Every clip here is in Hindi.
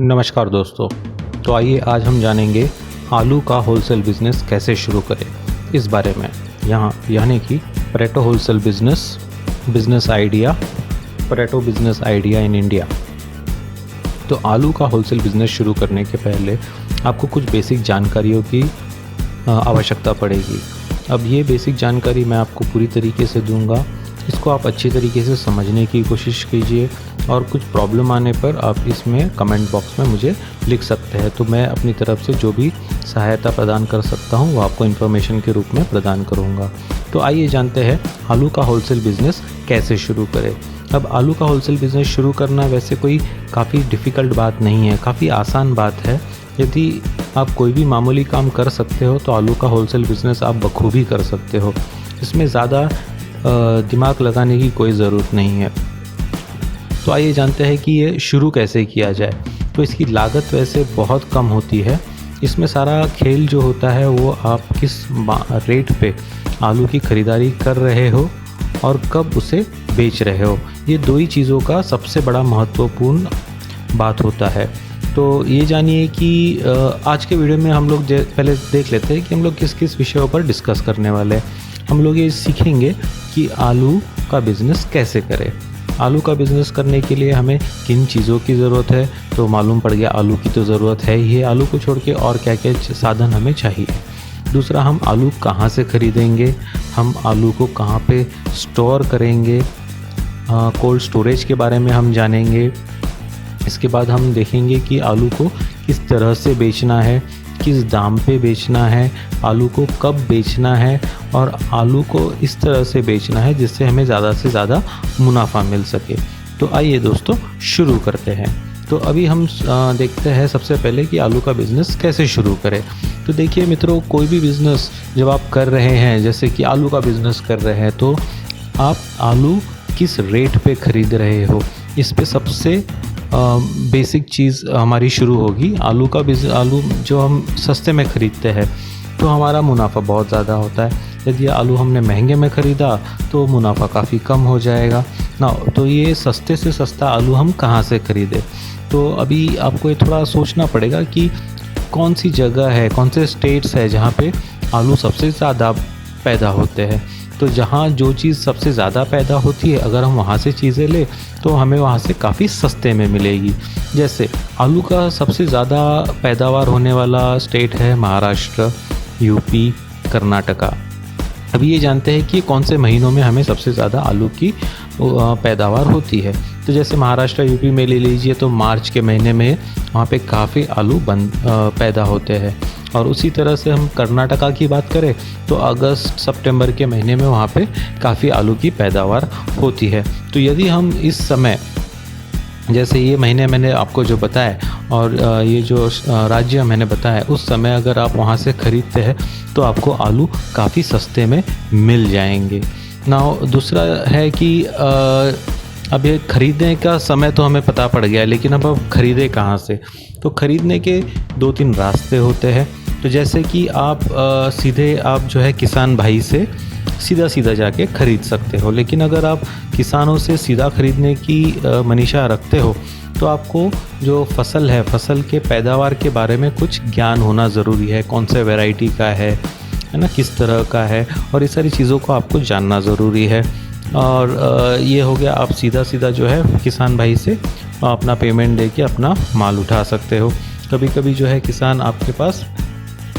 नमस्कार दोस्तों। तो आइए आज हम जानेंगे आलू का होलसेल बिज़नेस कैसे शुरू करें इस बारे में। यहाँ यानी कि Pareto wholesale business idea in India. तो आलू का होलसेल बिज़नेस शुरू करने के पहले आपको कुछ बेसिक जानकारियों की आवश्यकता पड़ेगी। अब ये बेसिक जानकारी मैं आपको पूरी तरीके से दूंगा, इसको आप अच्छी तरीके से समझने की कोशिश कीजिए और कुछ प्रॉब्लम आने पर आप इसमें कमेंट बॉक्स में मुझे लिख सकते हैं। तो मैं अपनी तरफ से जो भी सहायता प्रदान कर सकता हूं वो आपको इन्फॉर्मेशन के रूप में प्रदान करूंगा। तो आइए जानते हैं आलू का होलसेल बिज़नेस कैसे शुरू करें। अब आलू का होलसेल बिज़नेस शुरू करना वैसे कोई काफ़ी डिफ़िकल्ट बात नहीं है, काफ़ी आसान बात है। यदि आप कोई भी मामूली काम कर सकते हो तो आलू का होलसेल बिज़नेस आप बखूबी कर सकते हो। इसमें ज़्यादा दिमाग लगाने की कोई ज़रूरत नहीं है। तो आइए जानते हैं कि ये शुरू कैसे किया जाए। तो इसकी लागत वैसे बहुत कम होती है। इसमें सारा खेल जो होता है वो आप किस रेट पे आलू की ख़रीदारी कर रहे हो और कब उसे बेच रहे हो, ये दो ही चीज़ों का सबसे बड़ा महत्वपूर्ण बात होता है। तो ये जानिए कि आज के वीडियो में हम लोग पहले देख लेते हैं कि हम लोग किस किस विषयों पर डिस्कस करने वाले हैं। हम लोग ये सीखेंगे कि आलू का बिज़नेस कैसे करें। आलू का बिज़नेस करने के लिए हमें किन चीज़ों की ज़रूरत है, तो मालूम पड़ गया आलू की तो ज़रूरत है ही है। आलू को छोड़ के और क्या क्या साधन हमें चाहिए। दूसरा, हम आलू कहाँ से ख़रीदेंगे, हम आलू को कहाँ पे स्टोर करेंगे, कोल्ड स्टोरेज के बारे में हम जानेंगे। इसके बाद हम देखेंगे कि आलू को किस तरह से बेचना है, किस दाम पे बेचना है, आलू को कब बेचना है और आलू को इस तरह से बेचना है जिससे हमें ज़्यादा से ज़्यादा मुनाफा मिल सके। तो आइए दोस्तों शुरू करते हैं। तो अभी हम देखते हैं सबसे पहले कि आलू का बिज़नेस कैसे शुरू करें। तो देखिए मित्रों, कोई भी बिज़नेस जब आप कर रहे हैं, जैसे कि आलू का बिज़नेस कर रहे हैं, तो आप आलू किस रेट पे ख़रीद रहे हो, इस पे सबसे बेसिक चीज़ हमारी शुरू होगी। आलू जो हम सस्ते में ख़रीदते हैं तो हमारा मुनाफा बहुत ज़्यादा होता है। यदि आलू हमने महंगे में ख़रीदा तो मुनाफा काफ़ी कम हो जाएगा ना। तो ये सस्ते से सस्ता आलू हम कहाँ से ख़रीदें। तो अभी आपको ये थोड़ा सोचना पड़ेगा कि कौन सी जगह है, कौन से स्टेट्स है जहाँ पे आलू सबसे ज़्यादा पैदा होते हैं। तो जहाँ जो चीज़ सबसे ज़्यादा पैदा होती है, अगर हम वहाँ से चीज़ें लें तो हमें वहाँ से काफ़ी सस्ते में मिलेगी। जैसे आलू का सबसे ज़्यादा पैदावार होने वाला स्टेट है महाराष्ट्र, यूपी, कर्नाटका। अभी ये जानते हैं कि कौन से महीनों में हमें सबसे ज़्यादा आलू की पैदावार होती है। तो जैसे महाराष्ट्र, यूपी में ले लीजिए तो मार्च के महीने में वहाँ पे काफ़ी आलू पैदा होते हैं। और उसी तरह से हम कर्नाटका की बात करें तो अगस्त, सितंबर के महीने में वहाँ पे काफ़ी आलू की पैदावार होती है। तो यदि हम इस समय, जैसे ये महीने मैंने आपको जो बताया और ये जो राज्य मैंने बताया, उस समय अगर आप वहाँ से ख़रीदते हैं तो आपको आलू काफ़ी सस्ते में मिल जाएंगे ना। दूसरा है कि अब ये ख़रीदने का समय तो हमें पता पड़ गया है, लेकिन अब ख़रीदे कहाँ से। तो ख़रीदने के 2-3 रास्ते होते हैं। तो जैसे कि आप सीधे आप जो है किसान भाई से सीधा जाके ख़रीद सकते हो। लेकिन अगर आप किसानों से सीधा ख़रीदने की मनीषा रखते हो तो आपको जो फसल है, फसल के पैदावार के बारे में कुछ ज्ञान होना ज़रूरी है। कौन से वैरायटी का है ना, किस तरह का है, और इस सारी चीज़ों को आपको जानना ज़रूरी है। और ये हो गया, आप सीधा जो है किसान भाई से अपना पेमेंट दे के अपना माल उठा सकते हो। कभी कभी जो है किसान आपके पास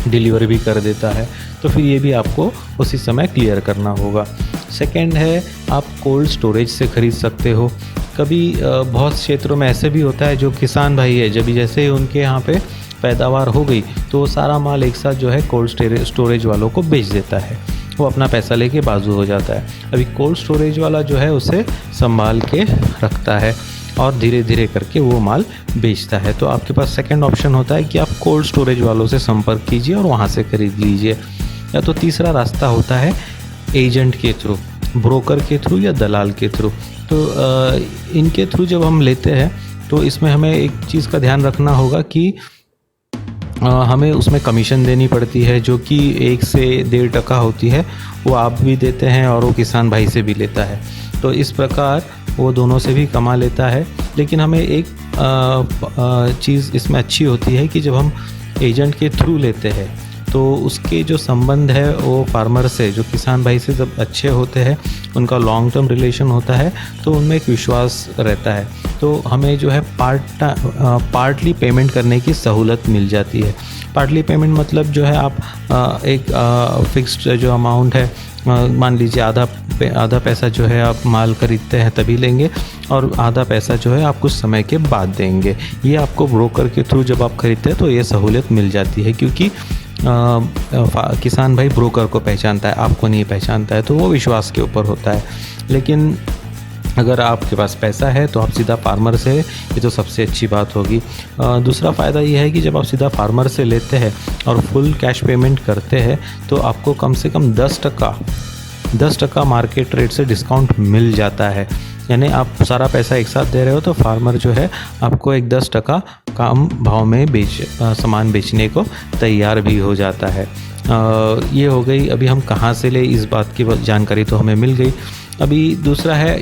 डिलीवर भी कर देता है, तो फिर ये भी आपको उसी समय क्लियर करना होगा। सेकंड है, आप कोल्ड स्टोरेज से ख़रीद सकते हो। कभी बहुत क्षेत्रों में ऐसे भी होता है जो किसान भाई है, जब जैसे ही उनके यहाँ पे पैदावार हो गई तो वो सारा माल एक साथ जो है कोल्ड स्टोरेज वालों को बेच देता है। वो अपना पैसा लेके बाजू हो जाता है। अभी कोल्ड स्टोरेज वाला जो है उसे संभाल के रखता है और धीरे धीरे करके वो माल बेचता है। तो आपके पास सेकंड ऑप्शन होता है कि आप कोल्ड स्टोरेज वालों से संपर्क कीजिए और वहाँ से ख़रीद लीजिए। या तो तीसरा रास्ता होता है एजेंट के थ्रू, ब्रोकर के थ्रू या दलाल के थ्रू। तो इनके थ्रू जब हम लेते हैं तो इसमें हमें एक चीज़ का ध्यान रखना होगा कि हमें उसमें कमीशन देनी पड़ती है, जो कि 1 से 1.5% होती है। वो आप भी देते हैं और वो किसान भाई से भी लेता है। तो इस प्रकार वो दोनों से भी कमा लेता है। लेकिन हमें एक चीज़ इसमें अच्छी होती है कि जब हम एजेंट के थ्रू लेते हैं तो उसके जो संबंध है वो फार्मर से, जो किसान भाई से जब अच्छे होते हैं, उनका लॉन्ग टर्म रिलेशन होता है, तो उनमें एक विश्वास रहता है। तो हमें जो है पार्टली पेमेंट करने की सहूलत मिल जाती है। पार्टली पेमेंट मतलब जो है आप एक फिक्स्ड जो अमाउंट है, मान लीजिए आधा पैसा जो है आप माल खरीदते हैं तभी लेंगे और आधा पैसा जो है आप कुछ समय के बाद देंगे। ये आपको ब्रोकर के थ्रू जब आप खरीदते हैं तो ये सहूलियत मिल जाती है, क्योंकि किसान भाई ब्रोकर को पहचानता है, आपको नहीं पहचानता है, तो वो विश्वास के ऊपर होता है। लेकिन अगर आपके पास पैसा है तो आप सीधा फार्मर से, ये तो सबसे अच्छी बात होगी। दूसरा फ़ायदा ये है कि जब आप सीधा फार्मर से लेते हैं और फुल कैश पेमेंट करते हैं तो आपको कम से कम 10% मार्केट रेट से डिस्काउंट मिल जाता है। यानी आप सारा पैसा एक साथ दे रहे हो तो फार्मर जो है आपको एक 10% कम भाव में सामान बेचने को तैयार भी हो जाता है। ये हो गई। अभी हम कहाँ से ले, इस बात की जानकारी तो हमें मिल गई। अभी दूसरा है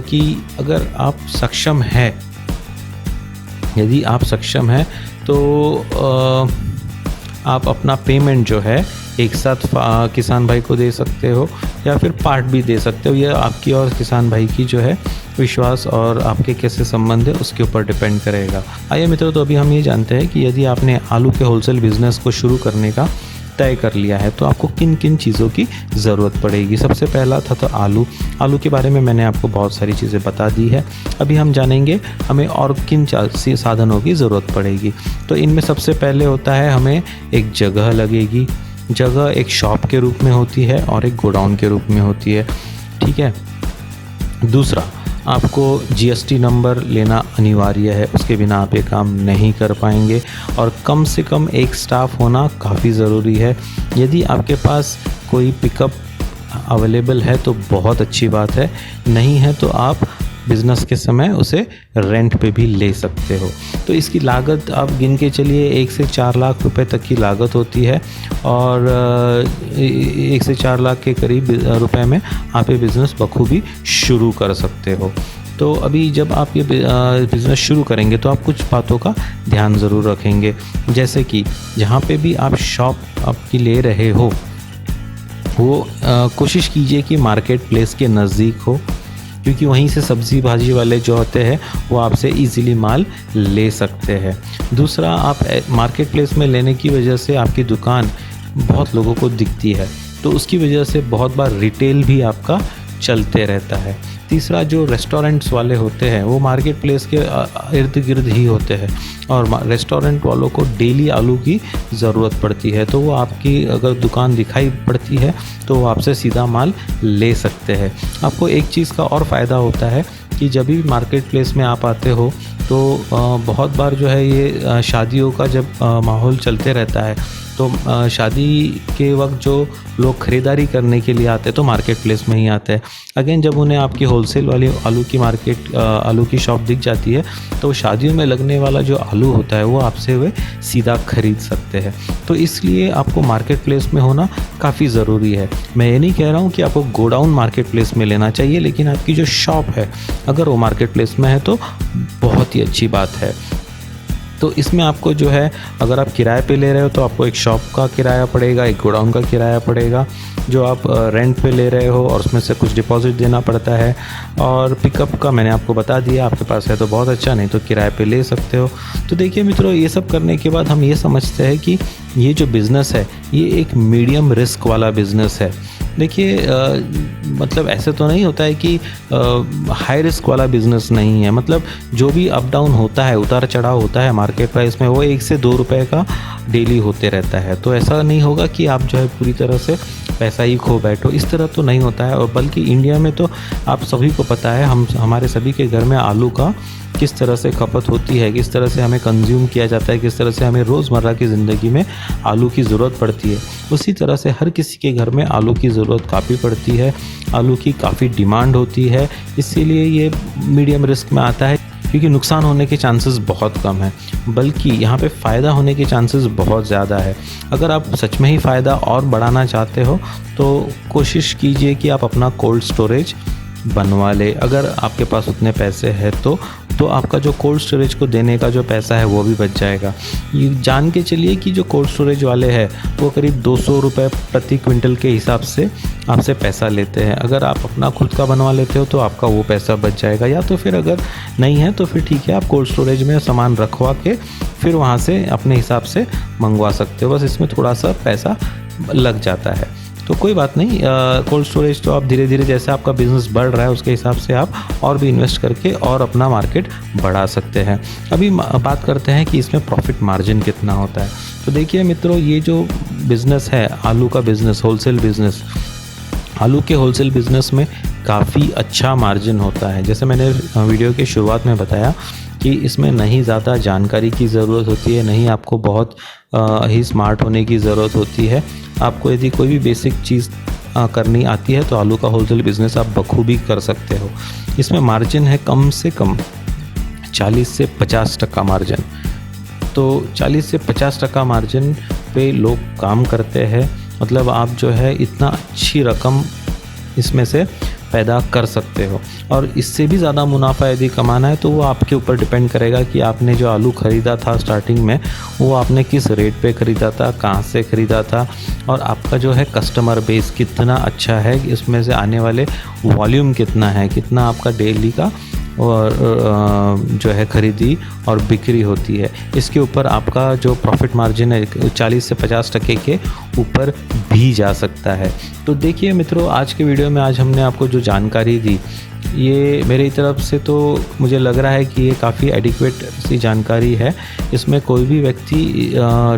कि अगर आप सक्षम हैं, यदि आप सक्षम हैं तो आप अपना पेमेंट जो है एक साथ किसान भाई को दे सकते हो या फिर पार्ट भी दे सकते हो। यह आपकी और किसान भाई की जो है विश्वास और आपके कैसे संबंध है उसके ऊपर डिपेंड करेगा। आइए मित्रों, तो अभी हम ये जानते हैं कि यदि आपने आलू के होलसेल बिज़नेस को शुरू करने का तय कर लिया है तो आपको किन किन चीज़ों की ज़रूरत पड़ेगी। सबसे पहला था तो आलू के बारे में मैंने आपको बहुत सारी चीज़ें बता दी है। अभी हम जानेंगे हमें और किन साधनों की ज़रूरत पड़ेगी। तो इनमें सबसे पहले होता है हमें एक जगह लगेगी। जगह एक शॉप के रूप में होती है और एक गोडाउन के रूप में होती है, ठीक है। दूसरा, आपको जीएसटी नंबर लेना अनिवार्य है, उसके बिना आप ये काम नहीं कर पाएंगे। और कम से कम एक स्टाफ होना काफ़ी ज़रूरी है। यदि आपके पास कोई पिकअप अवेलेबल है तो बहुत अच्छी बात है, नहीं है तो आप बिज़नेस के समय उसे रेंट पे भी ले सकते हो। तो इसकी लागत आप गिन के चलिए 1 से 4 लाख रुपए तक की लागत होती है और 1 से 4 लाख के करीब रुपए में आप ये बिज़नेस बखूबी शुरू कर सकते हो। तो अभी जब आप ये बिज़नेस शुरू करेंगे तो आप कुछ बातों का ध्यान ज़रूर रखेंगे, जैसे कि जहाँ पे भी आप शॉप आपकी ले रहे हो वो कोशिश कीजिए कि मार्केट प्लेस के नज़दीक हो, क्योंकि वहीं से सब्ज़ी भाजी वाले जो होते हैं वो आपसे इजीली माल ले सकते हैं। दूसरा, आप मार्केट प्लेस में लेने की वजह से आपकी दुकान बहुत लोगों को दिखती है, तो उसकी वजह से बहुत बार रिटेल भी आपका चलते रहता है। तीसरा, जो रेस्टोरेंट्स वाले होते हैं वो मार्केट प्लेस के इर्द गिर्द ही होते हैं और रेस्टोरेंट वालों को डेली आलू की ज़रूरत पड़ती है, तो वो आपकी अगर दुकान दिखाई पड़ती है तो वो आपसे सीधा माल ले सकते हैं। आपको एक चीज़ का और फ़ायदा होता है कि जब भी मार्केट प्लेस में आप आते हो तो बहुत बार जो है ये शादियों का जब माहौल चलते रहता है तो शादी के वक्त जो लोग ख़रीदारी करने के लिए आते हैं तो मार्केट प्लेस में ही आते हैं। अगेन, जब उन्हें आपकी होलसेल वाली आलू की शॉप दिख जाती है तो शादियों में लगने वाला जो आलू होता है वो आपसे वे सीधा खरीद सकते हैं। तो इसलिए आपको मार्केट प्लेस में होना काफ़ी ज़रूरी है। मैं ये नहीं कह रहा हूँ कि आपको गोडाउन मार्केट प्लेस में लेना चाहिए, लेकिन आपकी जो शॉप है अगर वो मार्केट प्लेस में है तो बहुत ही अच्छी बात है। तो इसमें आपको जो है, अगर आप किराए पे ले रहे हो तो आपको एक शॉप का किराया पड़ेगा, एक गोडाउन का किराया पड़ेगा जो आप रेंट पे ले रहे हो और उसमें से कुछ डिपॉजिट देना पड़ता है। और पिकअप का मैंने आपको बता दिया, आपके पास है तो बहुत अच्छा, नहीं तो किराए पे ले सकते हो। तो देखिए मित्रों, ये सब करने के बाद हम ये समझते हैं कि ये जो बिज़नेस है ये एक मीडियम रिस्क वाला बिज़नेस है। देखिए मतलब ऐसे तो नहीं होता है कि हाई रिस्क वाला बिज़नेस नहीं है। मतलब जो भी अप डाउन होता है, उतार चढ़ाव होता है मार्केट प्राइस में, वो 1 से 2 रुपए का डेली होते रहता है। तो ऐसा नहीं होगा कि आप जो है पूरी तरह से पैसा ही खो बैठो, इस तरह तो नहीं होता है। और बल्कि इंडिया में तो आप सभी को पता है, हमारे सभी के घर में आलू का किस तरह से खपत होती है, किस तरह से हमें कंज्यूम किया जाता है, किस तरह से हमें रोज़मर्रा की ज़िंदगी में आलू की ज़रूरत पड़ती है। उसी तरह से हर किसी के घर में आलू की ज़रूरत काफ़ी पड़ती है, आलू की काफ़ी डिमांड होती है। इसीलिए ये मीडियम रिस्क में आता है, क्योंकि नुकसान होने के चांसेस बहुत कम हैं, बल्कि यहाँ पे फ़ायदा होने के चांसेस बहुत ज़्यादा है। अगर आप सच में ही फ़ायदा और बढ़ाना चाहते हो तो कोशिश कीजिए कि आप अपना कोल्ड स्टोरेज बनवा ले, अगर आपके पास उतने पैसे हैं तो आपका जो कोल्ड स्टोरेज को देने का जो पैसा है वो भी बच जाएगा। ये जान के चलिए कि जो कोल्ड स्टोरेज वाले हैं वो करीब 200 रुपये प्रति क्विंटल के हिसाब से आपसे पैसा लेते हैं। अगर आप अपना खुद का बनवा लेते हो तो आपका वो पैसा बच जाएगा, या तो फिर अगर नहीं है तो फिर ठीक है, आप कोल्ड स्टोरेज में सामान रखवा के फिर वहाँ से अपने हिसाब से मंगवा सकते हो। बस इसमें थोड़ा सा पैसा लग जाता है, तो कोई बात नहीं। कोल्ड स्टोरेज तो आप धीरे धीरे जैसे आपका बिज़नेस बढ़ रहा है उसके हिसाब से आप और भी इन्वेस्ट करके और अपना मार्केट बढ़ा सकते हैं। अभी बात करते हैं कि इसमें प्रॉफिट मार्जिन कितना होता है। तो देखिए मित्रों, ये जो बिज़नेस है आलू का बिज़नेस, होलसेल बिज़नेस, आलू के होलसेल बिज़नेस में काफ़ी अच्छा मार्जिन होता है। जैसे मैंने वीडियो के शुरुआत में बताया कि इसमें नहीं ज़्यादा जानकारी की ज़रूरत होती है, नहीं आपको बहुत ही स्मार्ट होने की ज़रूरत होती है। आपको यदि कोई भी बेसिक चीज़ करनी आती है तो आलू का होलसेल बिज़नेस आप बखूबी कर सकते हो। इसमें मार्जिन है कम से कम 40 से 50% मार्जिन। तो 40 से 50% मार्जिन पे लोग काम करते हैं, मतलब आप जो है इतना अच्छी रकम इसमें से पैदा कर सकते हो। और इससे भी ज़्यादा मुनाफा यदि कमाना है तो वो आपके ऊपर डिपेंड करेगा कि आपने जो आलू ख़रीदा था स्टार्टिंग में वो आपने किस रेट पे ख़रीदा था, कहाँ से ख़रीदा था, और आपका जो है कस्टमर बेस कितना अच्छा है, इसमें से आने वाले वॉल्यूम कितना है, कितना आपका डेली का और जो है ख़रीदी और बिक्री होती है। इसके ऊपर आपका जो प्रॉफिट मार्जिन है 40 से 50% के ऊपर भी जा सकता है। तो देखिए मित्रों, आज के वीडियो में आज हमने आपको जो जानकारी दी ये मेरी तरफ से तो मुझे लग रहा है कि ये काफ़ी एडिक्वेट सी जानकारी है। इसमें कोई भी व्यक्ति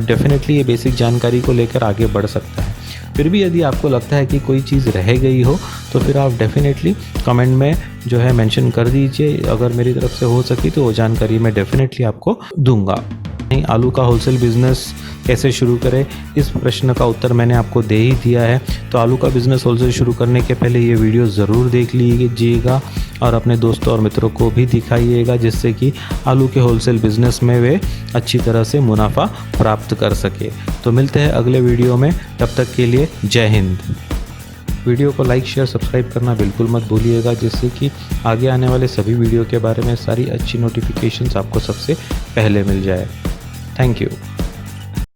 डेफिनेटली ये बेसिक जानकारी को लेकर आगे बढ़ सकता है। फिर भी यदि आपको लगता है कि कोई चीज़ रह गई हो तो फिर आप डेफिनेटली कमेंट में जो है मेंशन कर दीजिए। अगर मेरी तरफ से हो सकी तो वो जानकारी मैं डेफिनेटली आपको दूंगा। आलू का होलसेल बिज़नेस कैसे शुरू करें, इस प्रश्न का उत्तर मैंने आपको दे ही दिया है। तो आलू का बिज़नेस होलसेल शुरू करने के पहले ये वीडियो ज़रूर देख लीजिएगा और अपने दोस्तों और मित्रों को भी दिखाइएगा, जिससे कि आलू के होलसेल बिज़नेस में वे अच्छी तरह से मुनाफा प्राप्त कर सके। तो मिलते हैं अगले वीडियो में, तब तक के लिए जय हिंद। वीडियो को लाइक शेयर सब्सक्राइब करना बिल्कुल मत भूलिएगा, जिससे कि आगे आने वाले सभी वीडियो के बारे में सारी अच्छी नोटिफिकेशंस आपको सबसे पहले मिल जाए। Thank you.